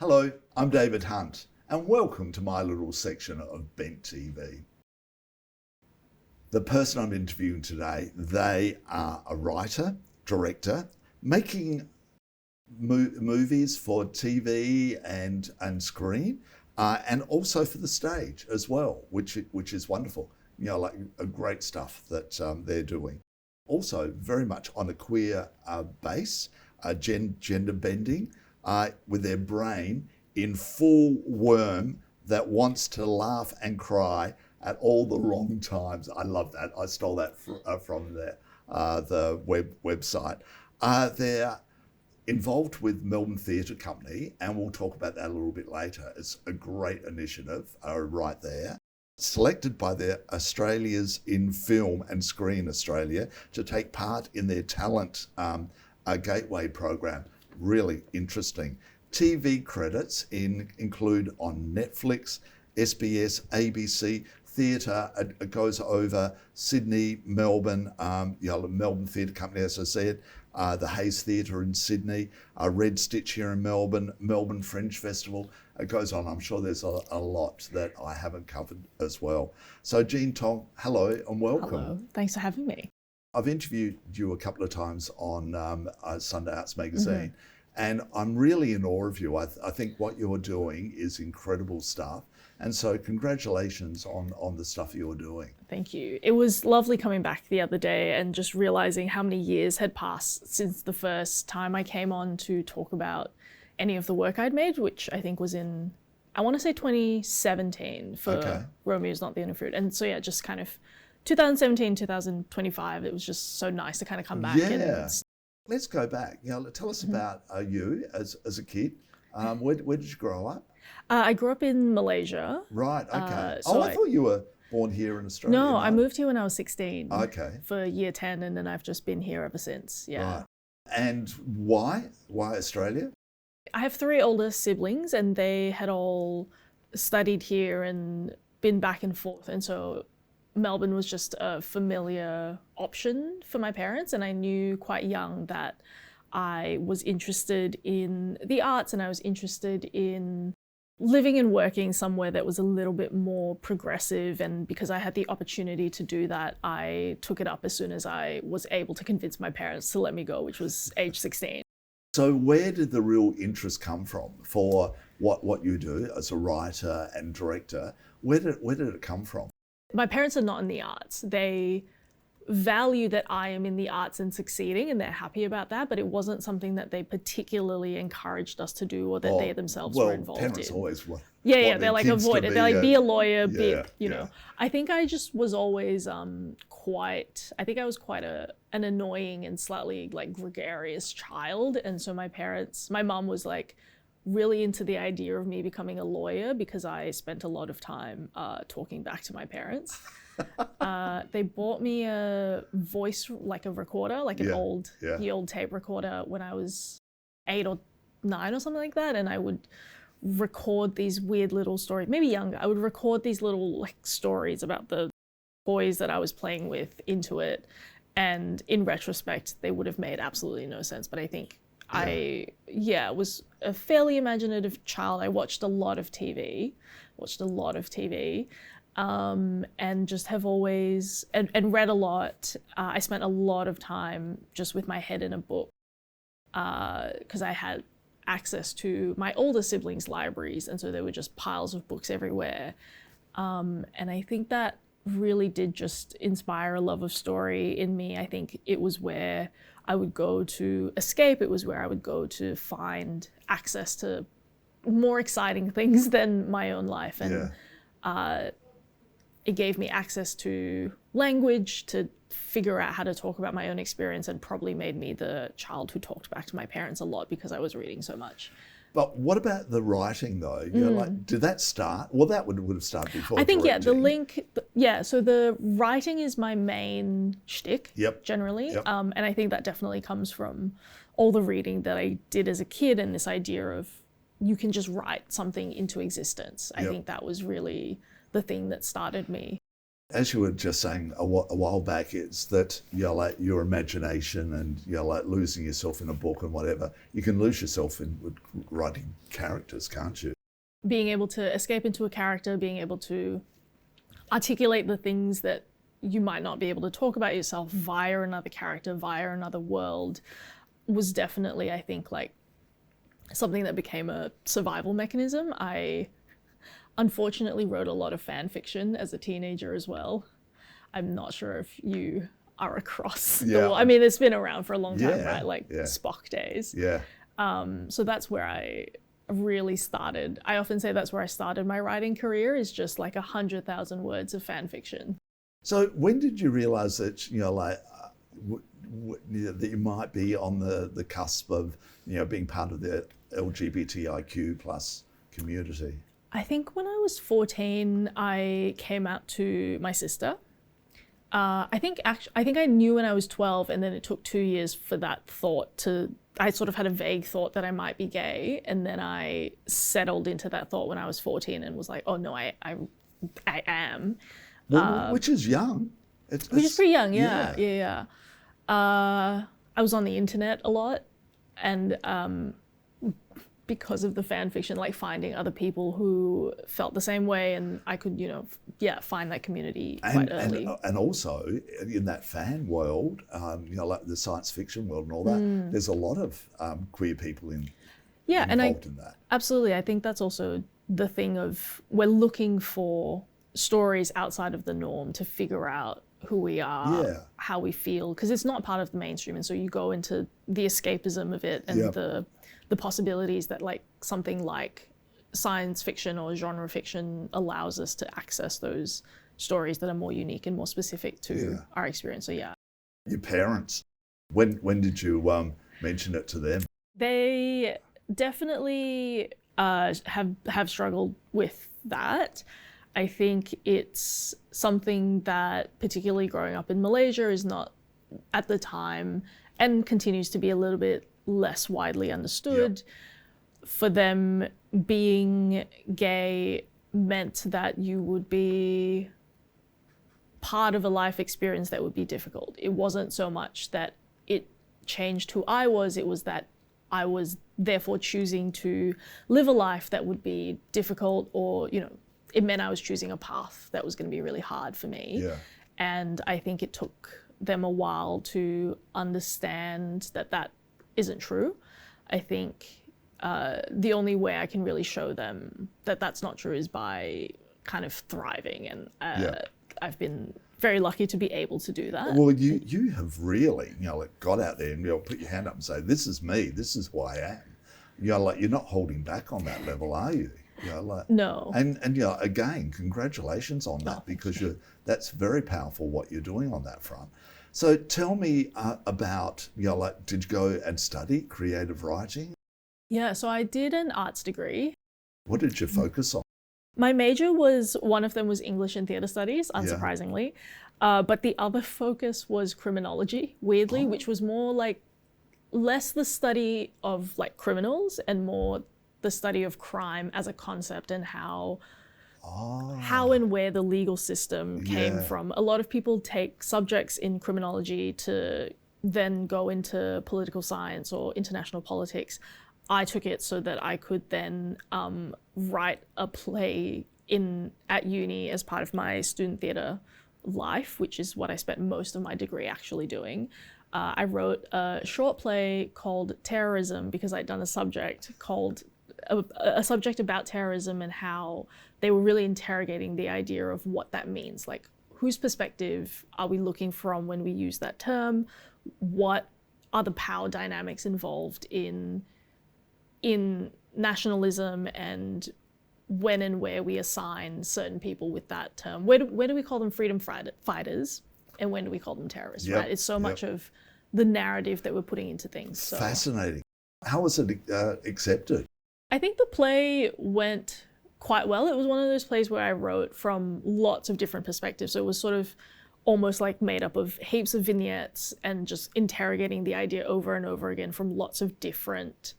Hello, I'm David Hunt, and welcome to my little section of Bent TV. The person I'm interviewing today, they are a writer, director, making movies for TV and screen, and also for the stage as well, which is wonderful. You know, like great stuff that they're doing. Also, very much on a queer base, gender bending, with their brain in full worm that wants to laugh and cry at all the wrong times. I love that. I stole that from the website. They're involved with Melbourne Theatre Company, and we'll talk about that a little bit later. It's a great initiative right there. Selected by the Australia's in Film and Screen Australia to take part in their Talent Gateway program. Really interesting. TV credits include on Netflix, SBS, ABC, theatre. It goes over Sydney, Melbourne, Melbourne Theatre Company, as I said, the Hayes Theatre in Sydney, Red Stitch here in Melbourne, Melbourne Fringe Festival. It goes on. I'm sure there's a lot that I haven't covered as well. So Jean, Tong, hello and welcome. Hello, thanks for having me. I've interviewed you a couple of times on Sunday Arts Magazine, and I'm really in awe of you. I think what you're doing is incredible stuff. And so congratulations on the stuff you're doing. Thank you. It was lovely coming back the other day and just realizing how many years had passed since the first time I came on to talk about any of the work I'd made, which I think was in, I want to say 2017 for Romeo's Not the End of Fruit. And so yeah, just kind of 2017, 2025, it was just so nice to kind of come back. Yeah. Let's go back. You know, tell us about you as a kid. Where did you grow up? I grew up in Malaysia. Right, okay. I thought you were born here in Australia. No, I moved here when I was 16. Okay. For year 10, and then I've just been here ever since, yeah. Right. And why? Why Australia? I have 3 older siblings, and they had all studied here and been back and forth. And so Melbourne was just a familiar option for my parents. And I knew quite young that I was interested in the arts, and I was interested in living and working somewhere that was a little bit more progressive. And because I had the opportunity to do that, I took it up as soon as I was able to convince my parents to let me go, which was age 16. So where did the real interest come from for what you do as a writer and director? Where did it come from? My parents are not in the arts. They value that I am in the arts and succeeding, and they're happy about that, but it wasn't something that they particularly encouraged us to do or that they themselves were involved in. Parents always want they're like, avoid it. They're like, be a lawyer, you know. Yeah. I think I just was always quite an annoying and slightly like gregarious child. And so my mom was like really into the idea of me becoming a lawyer because I spent a lot of time talking back to my parents. They bought me a voice, like a recorder, like an old tape recorder when I was 8 or 9 or something like that. And I would record these weird little stories, maybe younger. I would record these little like stories about the boys that I was playing with into it. And in retrospect, they would have made absolutely no sense. But I think I was a fairly imaginative child. I watched a lot of TV, and just have always, and read a lot. I spent a lot of time just with my head in a book because I had access to my older siblings' libraries, and so there were just piles of books everywhere. And I think that really did just inspire a love of story in me. I think it was where I would go to escape. It was where I would go to find access to more exciting things than my own life. And it gave me access to language to figure out how to talk about my own experience, and probably made me the child who talked back to my parents a lot because I was reading so much. But what about the writing though? You know, like, did that start? Well, that would have started before. I think, the link, so the writing is my main shtick generally. And I think that definitely comes from all the reading that I did as a kid, and this idea of you can just write something into existence. I think that was really the thing that started me. As you were just saying a while back, it's that like your imagination and like losing yourself in a book and whatever. You can lose yourself in writing characters, can't you? Being able to escape into a character, being able to articulate the things that you might not be able to talk about yourself via another character, via another world, was definitely, I think, like something that became a survival mechanism. I unfortunately wrote a lot of fan fiction as a teenager as well. I'm not sure if you are across the wall. I mean, it's been around for a long time, right? Like Spock days. Yeah. So that's where I really started. I often say that's where I started my writing career, is just like 100,000 words of fan fiction. So when did you realize that, like, that you might be on the cusp of, being part of the LGBTIQ plus community? I think when I was 14, I came out to my sister. I think I knew when I was 12, and then it took 2 years for that thought to, I sort of had a vague thought that I might be gay, and then I settled into that thought when I was 14 and was like, oh no, I am. Well, which is young. Which is pretty young, yeah. I was on the internet a lot, and because of the fan fiction, like finding other people who felt the same way, and I could, find that community quite early. And also in that fan world, like the science fiction world and all that, there's a lot of queer people involved in that. Absolutely. I think that's also the thing of, we're looking for stories outside of the norm to figure out who we are, how we feel, because it's not part of the mainstream. And so you go into the escapism of it and the possibilities that like something like science fiction or genre fiction allows us to access those stories that are more unique and more specific to our experience. So yeah. Your parents, when did you mention it to them? They definitely have struggled with that. I think it's something that, particularly growing up in Malaysia, is not at the time, and continues to be a little bit less widely understood. For them, being gay meant that you would be part of a life experience that would be difficult. It wasn't so much that it changed who I was, it was that I was therefore choosing to live a life that would be difficult, or, it meant I was choosing a path that was going to be really hard for me. And I think it took them a while to understand that that isn't true. I think the only way I can really show them that that's not true is by kind of thriving. And I've been very lucky to be able to do that. Well, you have really, got out there and put your hand up and say, this is me, this is who I am. You're not holding back on that level, are you? No. And again, congratulations on that, because that's very powerful what you're doing on that front. So tell me about, did you go and study creative writing? Yeah, so I did an arts degree. What did you focus on? My major one of them was English and theatre studies, unsurprisingly. But the other focus was criminology, weirdly, which was more like, less the study of like criminals and more the study of crime as a concept, and how and where the legal system came from. A lot of people take subjects in criminology to then go into political science or international politics. I took it so that I could then write a play at uni as part of my student theatre life, which is what I spent most of my degree actually doing. I wrote a short play called Terrorism, because I'd done a subject about terrorism, and how they were really interrogating the idea of what that means. Like, whose perspective are we looking from when we use that term? What are the power dynamics involved in nationalism, and when and where we assign certain people with that term? Where do we call them freedom fighters, and when do we call them terrorists, right? It's so much of the narrative that we're putting into things. So. Fascinating. How was it accepted? I think the play went quite well. It was one of those plays where I wrote from lots of different perspectives. So it was sort of almost like made up of heaps of vignettes and just interrogating the idea over and over again from lots of different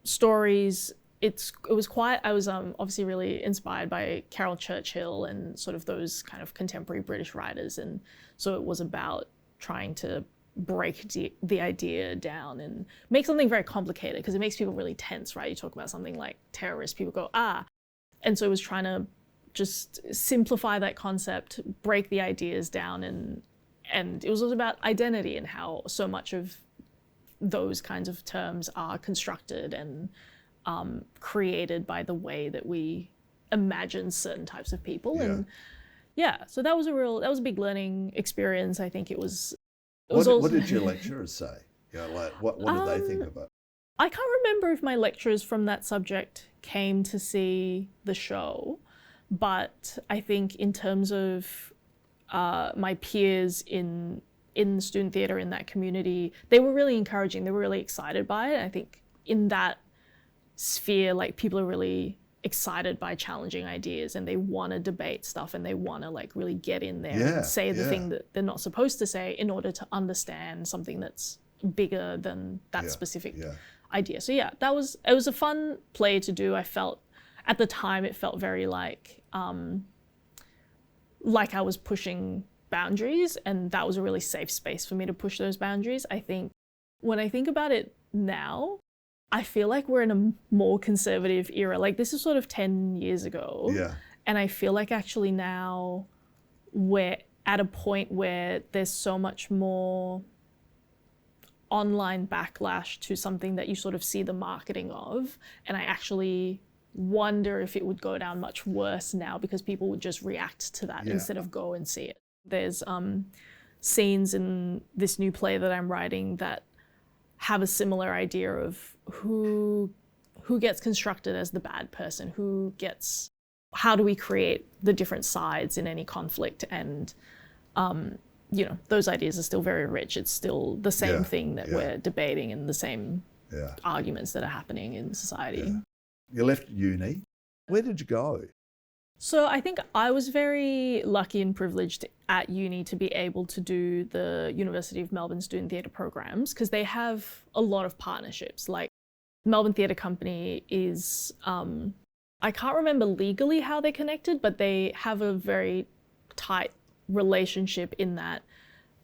stories, it was quite, I was obviously really inspired by Carol Churchill and sort of those kind of contemporary British writers. And so it was about trying to break the idea down and make something very complicated, because it makes people really tense, right? You talk about something like terrorists, people go, ah. And so it was trying to just simplify that concept, break the ideas down, and it was also about identity and how so much of those kinds of terms are constructed and created by the way that we imagine certain types of people. Yeah. And yeah, so that was a big learning experience. I think it was. What did your lecturers say? Like what did they think of it? I can't remember if my lecturers from that subject came to see the show, but I think in terms of my peers in student theatre in that community, they were really encouraging. They were really excited by it. I think in that sphere, like, people are really excited by challenging ideas, and they want to debate stuff, and they want to like really get in there and say the thing that they're not supposed to say in order to understand something that's bigger than that specific idea. So yeah, it was a fun play to do. I felt at the time it felt very like I was pushing boundaries, and that was a really safe space for me to push those boundaries. I think when I think about it now, I feel like we're in a more conservative era. Like, this is sort of 10 years ago. Yeah. And I feel like actually now we're at a point where there's so much more online backlash to something that you sort of see the marketing of. And I actually wonder if it would go down much worse now, because people would just react to that instead of go and see it. There's scenes in this new play that I'm writing that have a similar idea of who gets constructed as the bad person, how do we create the different sides in any conflict, and those ideas are still very rich. It's still the same thing that we're debating, and the same arguments that are happening in society. Yeah. You left uni. Where did you go? So I think I was very lucky and privileged at uni to be able to do the University of Melbourne student theatre programs, because they have a lot of partnerships. Like, Melbourne Theatre Company is, I can't remember legally how they connected, but they have a very tight relationship in that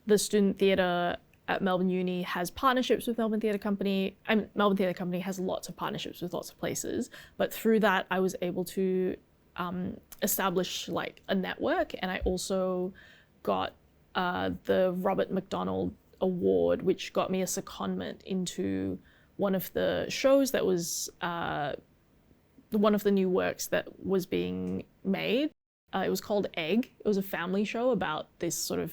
the student theatre at Melbourne Uni has partnerships with Melbourne Theatre Company. Melbourne Theatre Company has lots of partnerships with lots of places, but through that I was able to establish like a network, and I also got the Robert McDonald Award, which got me a secondment into one of the shows that was one of the new works that was being made. It was called Egg. It was a family show about this sort of,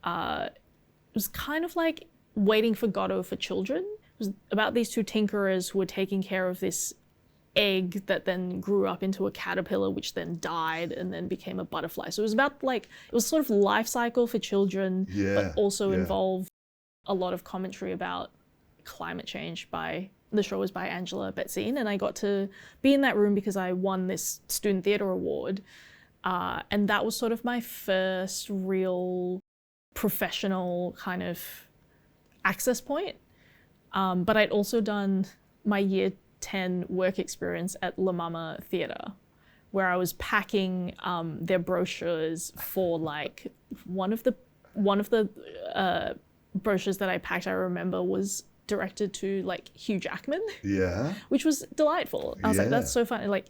it was kind of like Waiting for Godot for children. It was about these two tinkerers who were taking care of this egg that then grew up into a caterpillar, which then died and then became a butterfly. So it was about like, it was sort of life cycle for children, but also involved a lot of commentary about climate change. The show was by Angela Betzine, and I got to be in that room because I won this student theatre award. And that was sort of my first real professional kind of access point. But I'd also done my year 10 work experience at La Mama Theatre, where I was packing their brochures for like one of the brochures that I packed, I remember, was directed to like Hugh Jackman. Yeah. Which was delightful. I was like, that's so fun. Like,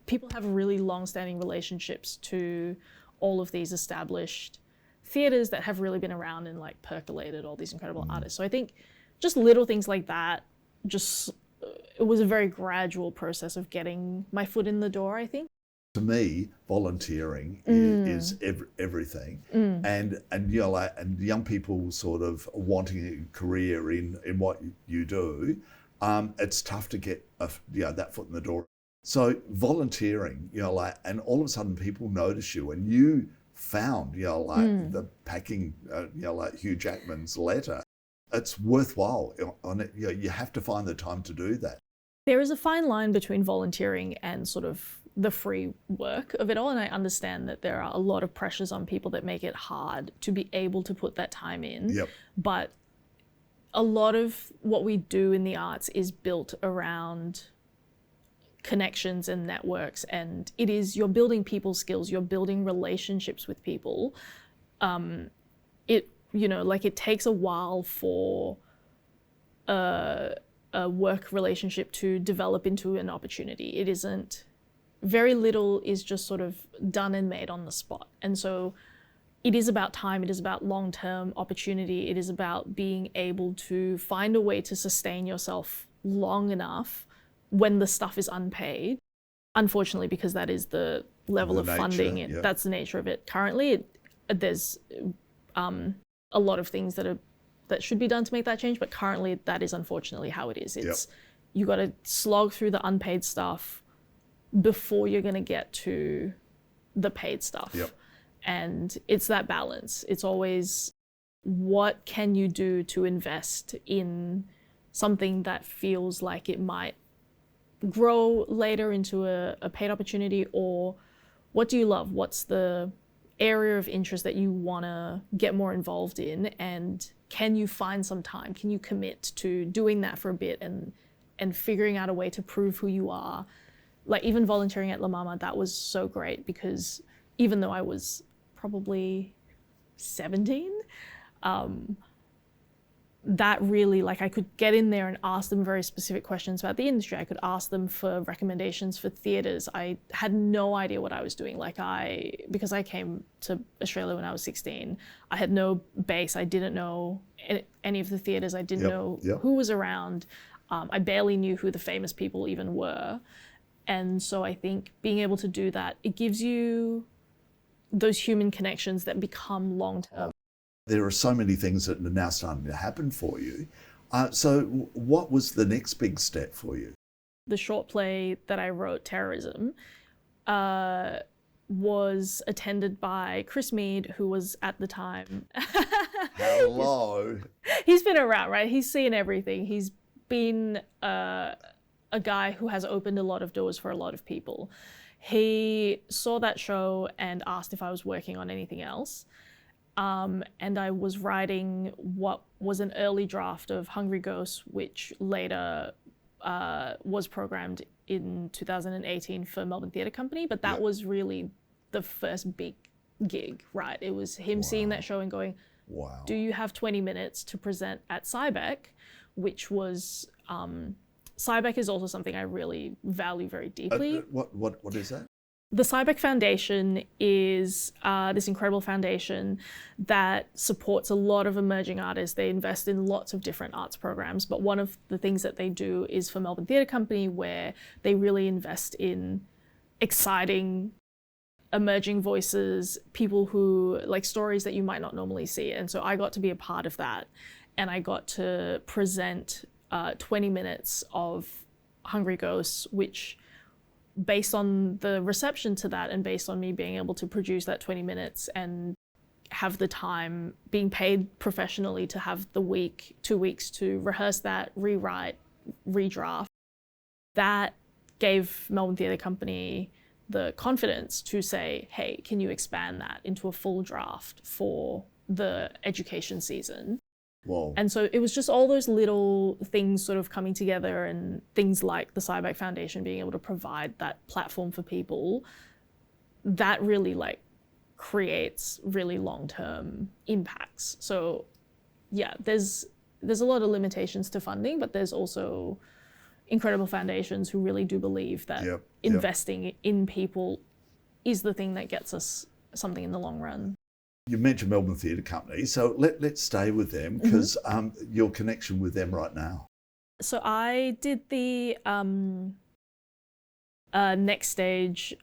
people have really long-standing relationships to all of these established theatres that have really been around and like percolated all these incredible artists. So I think just little things like that, it was a very gradual process of getting my foot in the door, I think. To me, volunteering is everything, and and young people sort of wanting a career in what you do, it's tough to get that foot in the door. So volunteering, and all of a sudden people notice you, and you found the packing, like Hugh Jackman's letter. It's worthwhile. You have to find the time to do that. There is a fine line between volunteering and sort of the free work of it all, and I understand that there are a lot of pressures on people that make it hard to be able to put that time in. Yep. But a lot of what we do in the arts is built around connections and networks, and you're building people skills, you're building relationships with people. It takes a while for a work relationship to develop into an opportunity. It isn't, very little is just sort of done and made on the spot. And so it is about time, it is about long-term opportunity, it is about being able to find a way to sustain yourself long enough when the stuff is unpaid. Unfortunately, because that is the level of funding, that's the nature of it. Currently, there's a lot of things that should be done to make that change, but currently that is unfortunately how it is. It's you got to slog through the unpaid stuff before you're going to get to the paid stuff. And it's that balance. It's always, what can you do to invest in something that feels like it might grow later into a paid opportunity, or what do you love? What's the area of interest that you want to get more involved in, and can you find some time? Can you commit to doing that for a bit and figuring out a way to prove who you are? Like, even volunteering at La Mama, that was so great, because even though I was probably 17, that really, like, I could get in there and ask them very specific questions about the industry. I could ask them for recommendations for theatres. I had no idea what I was doing. Because I came to Australia when I was 16, I had no base. I didn't know any of the theatres. I didn't know who was around. I barely knew who the famous people even were. And so I think being able to do that, it gives you those human connections that become long-term. There are so many things that are now starting to happen for you. So what was the next big step for you? The short play that I wrote, Terrorism, was attended by Chris Mead, who was at the time... Hello. He's been around, right? He's seen everything. He's been a guy who has opened a lot of doors for a lot of people. He saw that show and asked if I was working on anything else. And I was writing what was an early draft of Hungry Ghosts, which later was programmed in 2018 for Melbourne Theatre Company. But that was really the first big gig, right? It was him seeing that show and going, do you have 20 minutes to present at SCIBEC? Which was, SCIBEC is also something I really value very deeply. What is that? The SCIBEC Foundation is this incredible foundation that supports a lot of emerging artists. They invest in lots of different arts programs, but one of the things that they do is for Melbourne Theatre Company, where they really invest in exciting emerging voices, people who, like, stories that you might not normally see. And so I got to be a part of that, and I got to present 20 minutes of Hungry Ghosts, which, based on the reception to that and based on me being able to produce that 20 minutes and have the time, being paid professionally to have the 2 weeks to rehearse that, rewrite, redraft, that gave Melbourne Theatre Company the confidence to say, hey, can you expand that into a full draft for the education season? Whoa. And so it was just all those little things sort of coming together, and things like the SCIBEC Foundation being able to provide that platform for people that really, like, creates really long-term impacts. So yeah, there's a lot of limitations to funding, but there's also incredible foundations who really do believe that investing in people is the thing that gets us something in the long run. You mentioned Melbourne Theatre Company, so let's stay with them, because your connection with them right now. So I did the Next Stage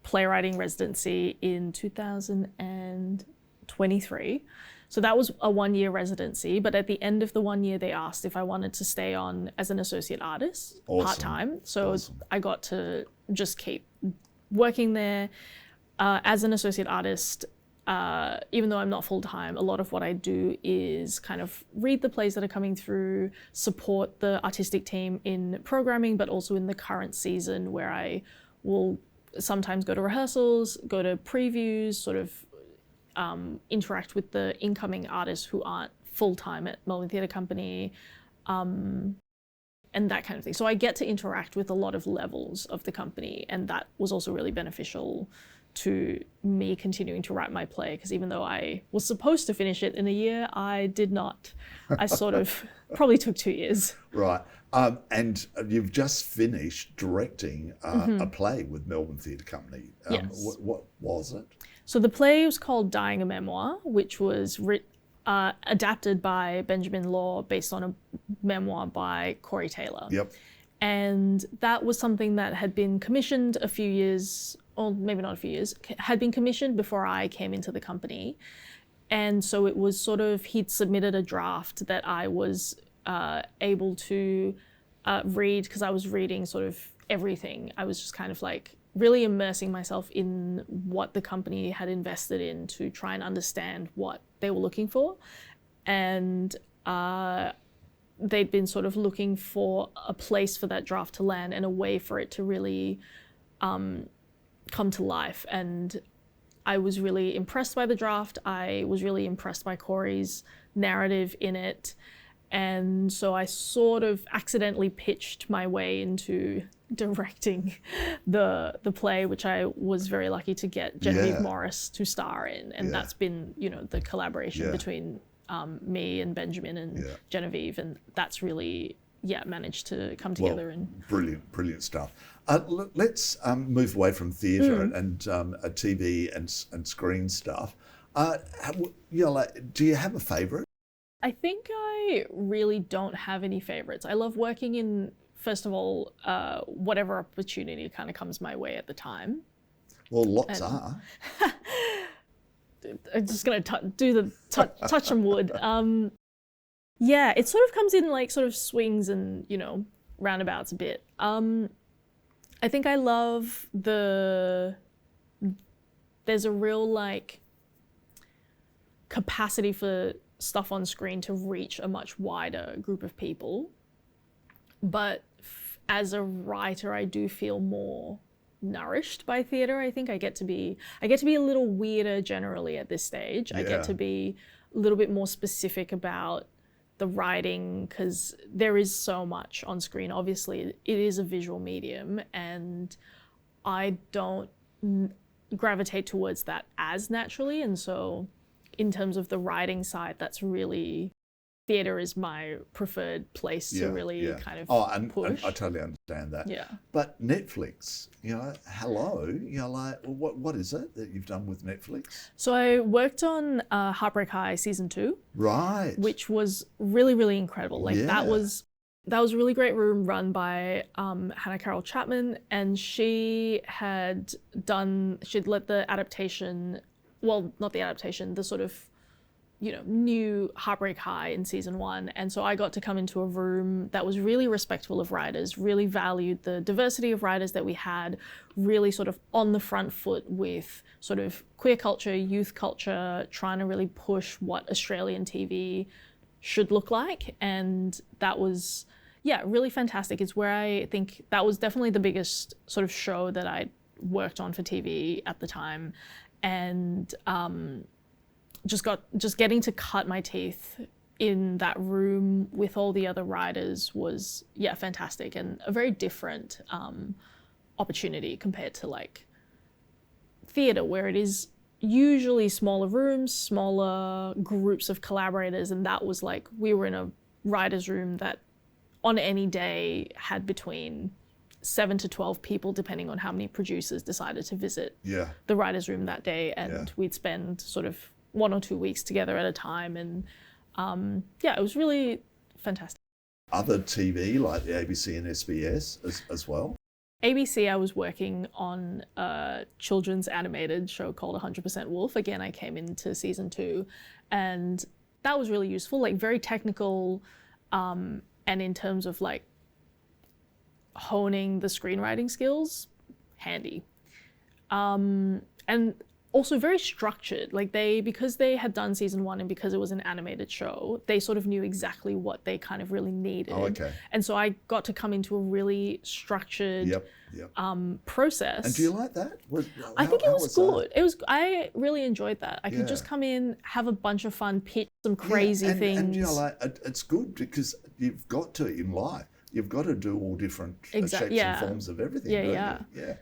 playwriting residency in 2023. So that was a 1-year residency, but at the end of the 1 year, they asked if I wanted to stay on as an associate artist, part-time. So I got to just keep working there as an associate artist. Even though I'm not full-time, a lot of what I do is kind of read the plays that are coming through, support the artistic team in programming, but also in the current season, where I will sometimes go to rehearsals, go to previews, sort of interact with the incoming artists who aren't full-time at Melbourne Theatre Company. And and that kind of thing. So I get to interact with a lot of levels of the company, and that was also really beneficial to me continuing to write my play, because even though I was supposed to finish it in a year, I did not. I sort of probably took 2 years. Right. And you've just finished directing a play with Melbourne Theatre Company. Yes. What was it? So the play was called Dying a Memoir, which was adapted by Benjamin Law based on a memoir by Corey Taylor. Yep. And that was something that had been commissioned a few years, or maybe not a few years, had been commissioned before I came into the company. And so it was sort of, he'd submitted a draft that I was able to read, because I was reading sort of everything. I was just kind of like really immersing myself in what the company had invested in to try and understand what they were looking for. And they'd been sort of looking for a place for that draft to land and a way for it to really come to life. And I was really impressed by the draft. I was really impressed by Corey's narrative in it. And so I sort of accidentally pitched my way into directing the play, which I was very lucky to get Genevieve Morris to star in. And that's been, you know, the collaboration between me and Benjamin and Genevieve. And that's really, managed to come together. And brilliant stuff. Let's move away from theatre and TV and screen stuff. Do you have a favourite? I think I really don't have any favorites. I love working in, first of all, whatever opportunity kind of comes my way at the time. Well, lots are. I'm just going to do the touch some wood. It sort of comes in like sort of swings and, you know, roundabouts a bit. I think I love there's a real like capacity for stuff on screen to reach a much wider group of people. But as a writer, I do feel more nourished by theatre. I think I get to be a little weirder generally at this stage. I get to be a little bit more specific about the writing, because there is so much on screen. Obviously, it is a visual medium, and I don't gravitate towards that as naturally. And so in terms of the writing side, that's really, theatre is my preferred place to really kind of push. And I totally understand that. Yeah. But Netflix, hello, like, what is it that you've done with Netflix? So I worked on Heartbreak season 2. Right. Which was really, really incredible. Like that was a really great room run by Hannah Carroll Chapman, and she'd led the adaptation, well, not the adaptation, the sort of, you know, new Heartbreak High in season 1. And so I got to come into a room that was really respectful of writers, really valued the diversity of writers that we had, really sort of on the front foot with sort of queer culture, youth culture, trying to really push what Australian TV should look like. And that was, really fantastic. It's where I think that was definitely the biggest sort of show that I worked on for TV at the time. And just getting to cut my teeth in that room with all the other writers was fantastic, and a very different opportunity compared to like theatre, where it is usually smaller rooms, smaller groups of collaborators. And that was like, we were in a writer's room that on any day had between 7 to 12 people, depending on how many producers decided to visit the writer's room that day. And we'd spend sort of 1 or 2 weeks together at a time. And it was really fantastic. Other TV like the ABC and SBS as well? ABC, I was working on a children's animated show called 100% Wolf. Again, I came into season 2, and that was really useful, like very technical, and in terms of like honing the screenwriting skills, handy. And also very structured. Like because they had done season 1 and because it was an animated show, they sort of knew exactly what they kind of really needed. Oh, okay. And so I got to come into a really structured process. And do you like that? I think it was good. I really enjoyed that. I could just come in, have a bunch of fun, pitch some crazy things. And like, it's good because you've got to in life. you've got to do all different shapes and forms of everything. Yeah. Yeah.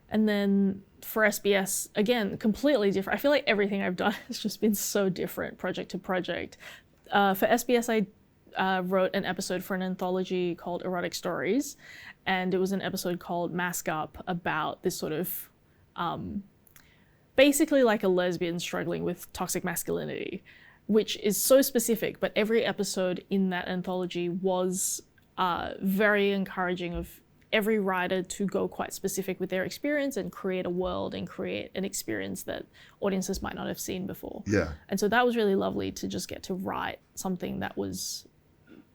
And then for SBS, again, completely different. I feel like everything I've done has just been so different project to project. For SBS, I wrote an episode for an anthology called EROTIC STORIES, and it was an episode called MASC UP about this sort of basically like a lesbian struggling with toxic masculinity, which is so specific, but every episode in that anthology was very encouraging of every writer to go quite specific with their experience and create a world and create an experience that audiences might not have seen before. Yeah. And so that was really lovely to just get to write something that was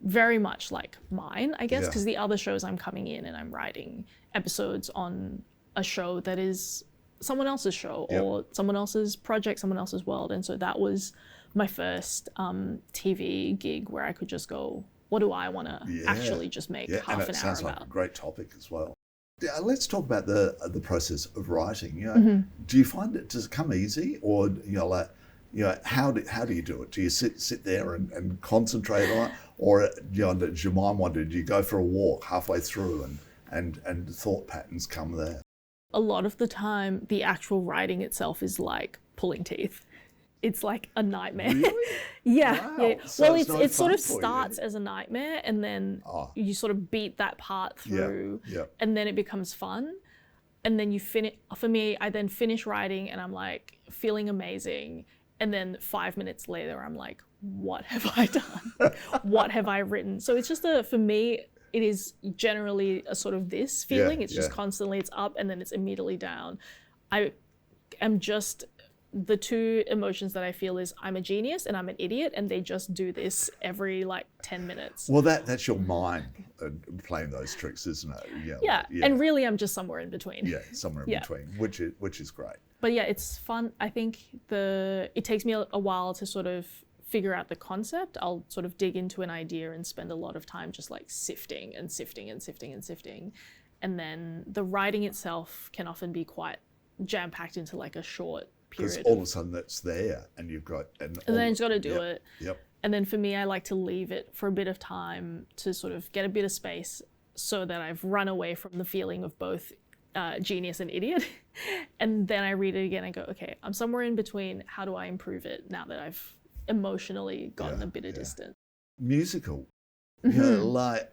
very much like mine, I guess, because the other shows I'm coming in and I'm writing episodes on a show that is someone else's show or someone else's project, someone else's world. And so that was my first TV gig where I could just go, what do I want to actually just make half an hour about? And it sounds like a great topic as well. Yeah, let's talk about the process of writing. You know, do you find it, does it come easy, or how do you do it? Do you sit there and concentrate on it, or does your mind wander? Do you go for a walk halfway through and thought patterns come there? A lot of the time, the actual writing itself is like pulling teeth. It's like a nightmare. Really? Yeah. Wow. So well, it sort of starts as a nightmare, and then you sort of beat that part through, and then it becomes fun. And then you finish. For me, I then finish writing, and I'm like feeling amazing. And then 5 minutes later, I'm like, what have I done? What have I written? So it's just for me, it is generally a sort of this feeling. It's just constantly, it's up and then it's immediately down. I am just, the two emotions that I feel is I'm a genius and I'm an idiot, and they just do this every like 10 minutes. Well, that's your mind playing those tricks, isn't it? Yeah. And really I'm just somewhere in between. Yeah, somewhere in between, which is great. But yeah, it's fun. I think it takes me a while to sort of figure out the concept. I'll sort of dig into an idea and spend a lot of time just like sifting and sifting and sifting and sifting. And then the writing itself can often be quite jam-packed into like a short period. Because all of a sudden that's there and you've got... And then you've got to do it. Yep. And then for me, I like to leave it for a bit of time to sort of get a bit of space so that I've run away from the feeling of both genius and idiot. And then I read it again and go, okay, I'm somewhere in between. How do I improve it now that I've emotionally gotten a bit of distance? Musical. You know, like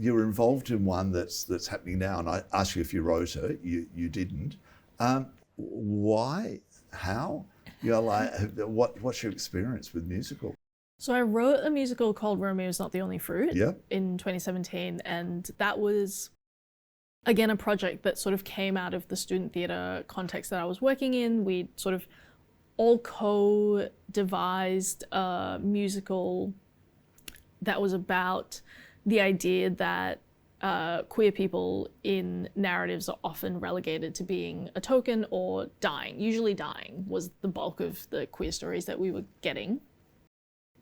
you're involved in one that's happening now, and I asked you if you wrote it. You didn't. Why? How? You know, like what's your experience with musical? So I wrote a musical called Romeo's Not the Only Fruit in 2017, and that was again a project that sort of came out of the student theatre context that I was working in. We sort of all co-devised a musical that was about the idea that queer people in narratives are often relegated to being a token or dying. Usually dying was the bulk of the queer stories that we were getting.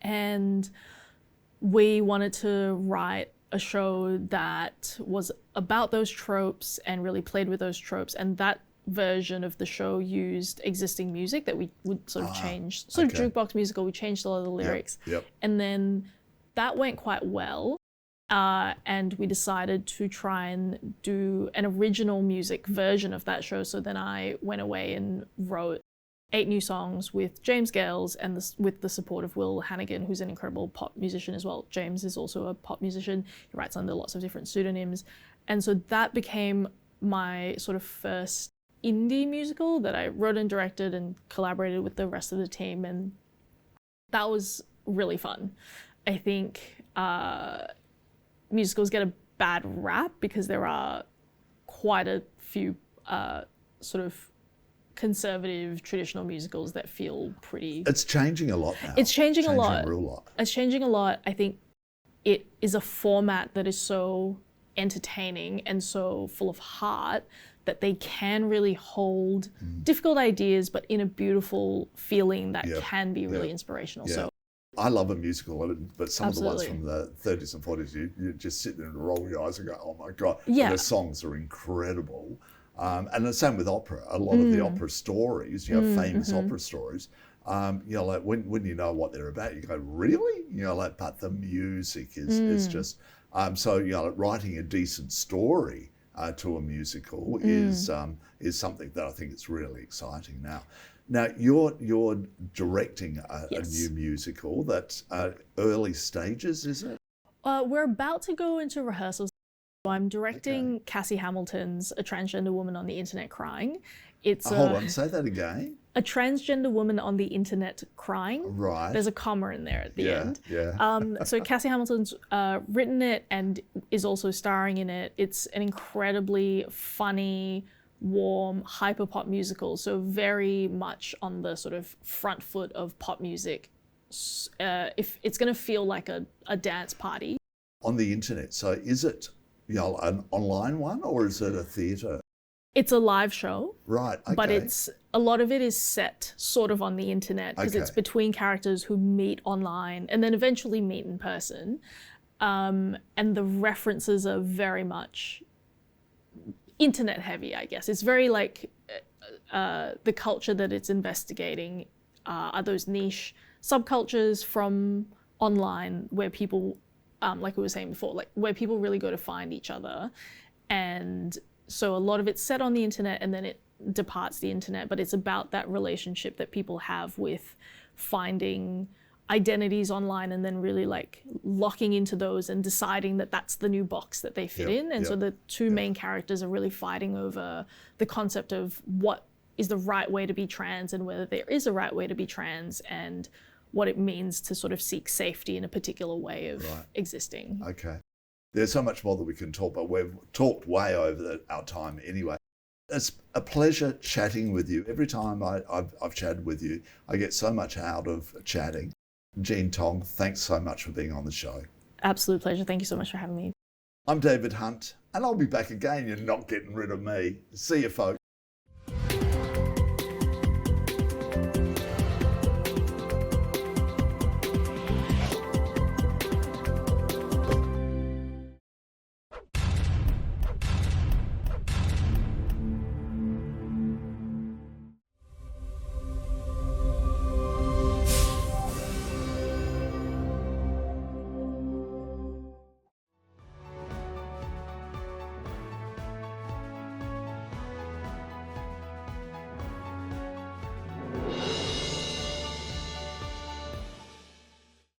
And we wanted to write a show that was about those tropes and really played with those tropes. And that version of the show used existing music that we would sort of change, sort of jukebox musical. We changed a lot of the lyrics. And then that went quite well. And we decided to try and do an original music version of that show. So then I went away and wrote 8 new songs with James Gales and with the support of Will Hannigan, who's an incredible pop musician as well. James is also a pop musician. He writes under lots of different pseudonyms. And so that became my sort of first indie musical that I wrote and directed and collaborated with the rest of the team. And that was really fun. I think musicals get a bad rap because there are quite a few sort of conservative traditional musicals that feel pretty... It's changing a lot now. It's changing a lot. A real lot. It's changing a lot. I think it is a format that is so entertaining and so full of heart that they can really hold difficult ideas, but in a beautiful feeling that can be really inspirational. So I love a musical, but some of the ones from the 30s and 40s, you just sit there and roll your eyes and go, oh my God. Yeah. The songs are incredible. And the same with opera. A lot of the opera stories, famous opera stories, like when you know what they're about, you go, really? Like, but the music is just So, writing a decent story to a musical is something that I think is really exciting now. Now, you're directing a new musical that's early stages, is it? We're about to go into rehearsals. I'm directing Cassie Hamilton's A Transgender Woman on the Internet Crying. It's Hold on, say that again. A Transgender Woman on the Internet Crying. Right. There's a comma in there at the end. Yeah. So Cassie Hamilton's written it and is also starring in it. It's an incredibly funny, warm, hyper pop musical. So very much on the sort of front foot of pop music. If it's going to feel like a dance party. On the internet. So is it an online one or is it a theatre? It's a live show. Right, okay. But a lot of it is set sort of on the internet because it's between characters who meet online and then eventually meet in person. And the references are very much internet heavy, I guess. It's very like the culture that it's investigating are those niche subcultures from online where people, like we were saying before, like where people really go to find each other. And so a lot of it's set on the internet and then it departs the internet, but it's about that relationship that people have with finding identities online and then really like locking into those and deciding that that's the new box that they fit in. And so the two main characters are really fighting over the concept of what is the right way to be trans and whether there is a right way to be trans and what it means to sort of seek safety in a particular way of existing. Okay. There's so much more that we can talk about. We've talked way over our time anyway. It's a pleasure chatting with you. Every time I've chatted with you, I get so much out of chatting. Jean Tong, thanks so much for being on the show. Absolute pleasure. Thank you so much for having me. I'm David Hunt, and I'll be back again. You're not getting rid of me. See you, folks.